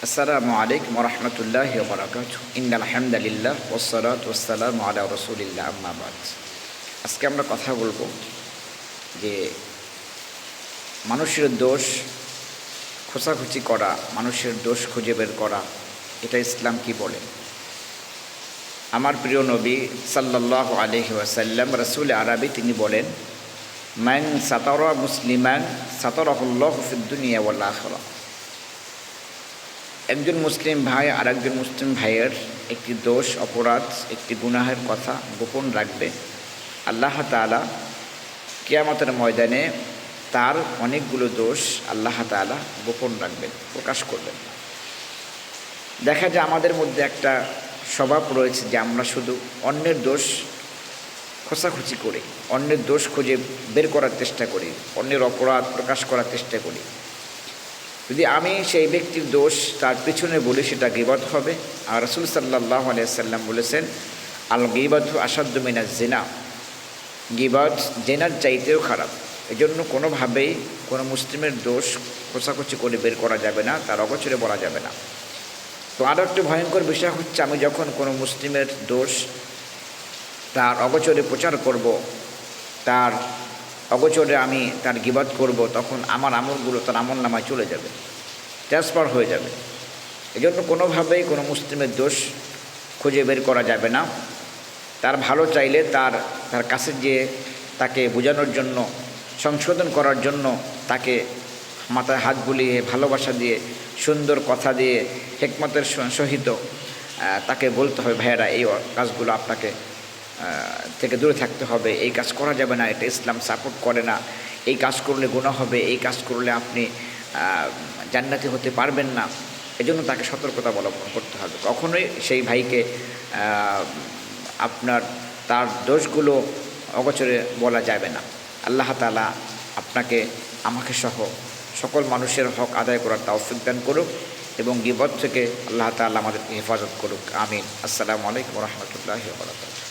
আসসালামু আলাইকুম ওয়া রাহমাতুল্লাহি ওয়া বারাকাতুহু। ইন্নাল হামদালিল্লাহ ওয়াসসালাতু ওয়াসসালামু আলা রাসূলিল্লাহ, আম্মা বাদ। আজকে আমরা কথা বলবো যে মানুষের দোষ খোঁচাখুচি করা, মানুষের দোষ খুঁজে বের করা, এটা ইসলাম কি বলে। আমার প্রিয় নবী সাল্লাল্লাহু আলাইহি ওয়াসাল্লাম রাসূল আরবি তিনি বলেন, মান সাতারা মুসলিমান সাতারাহুল্লাহু ফিদ দুনিয়া ওয়াল আখিরাহ। একজন মুসলিম ভাই আর একজন মুসলিম ভাইয়ের একটি দোষ, অপরাধ, একটি গুনাহের কথা গোপন রাখবে, আল্লাহ তাআলা কিয়ামতের ময়দানে তার অনেকগুলো দোষ আল্লাহ তাআলা গোপন রাখবেন, প্রকাশ করবেন। দেখা যায় আমাদের মধ্যে একটা স্বভাব রয়েছে যে আমরা শুধু অন্যের দোষ খোঁচাখুচি করি, অন্যের দোষ খুঁজে বের করার চেষ্টা করি, অন্যের অপরাধ প্রকাশ করার চেষ্টা করি। যদি আমি সেই ব্যক্তির দোষ তার পিছনে বলি সেটা গীবত হবে। আর রাসূল সাল্লাল্লাহু আলাইহি ওয়াসাল্লাম বলেছেন, আল গীবাতু আশাদ্দু মিনাজ জিনা, গীবত জিনার চাইতেও খারাপ। এজন্য কোনোভাবেই কোনো মুসলিমের দোষ খোঁচাখুচি করে বের করা যাবে না, তার অগোচরে বলা যাবে না। তো আরও একটি ভয়ঙ্কর বিষয় হচ্ছে, আমি যখন কোনো মুসলিমের দোষ তার অগোচরে প্রচার করব, তার অগোচরে আমি তার গীবত করব, তখন আমার আমলগুলো তার আমলনামায় চলে যাবে, ট্রান্সফার হয়ে যাবে। এজন্য কোনোভাবেই কোনো মুসলিমের দোষ খুঁজে বের করা যাবে না। তার ভালো চাইলে তার কাছে যেয়ে তাকে বোঝানোর জন্য, সংশোধন করার জন্য তাকে মাথায় হাত বুলিয়ে, ভালোবাসা দিয়ে, সুন্দর কথা দিয়ে, হিকমতের সহিত তাকে বলতে হবে, ভাইয়েরা এই কাজগুলো আপনাকে থেকে দূরে থাকতে হবে, এই কাজ করা যাবে না, এটা ইসলাম সাপোর্ট করে না, এই কাজ করলে গুনাহ হবে, এই কাজ করলে আপনি জান্নাতি হতে পারবেন না। এজন্য তাকে সতর্কতা অবলম্বন করতে হবে। কখনোই সেই ভাইকে তার দোষগুলো অগোচরে বলা যাবে না। আল্লাহ তাআলা আপনাকে, আমাকে সহ সকল মানুষের হক আদায় করার তৌফিক দান করুক এবং গীবত থেকে আল্লাহ তাআলা আমাদেরকে হেফাজত করুক। আমিন। আসসালামু আলাইকুম ওয়া রাহমাতুল্লাহি ওয়া বারাকাতুহু।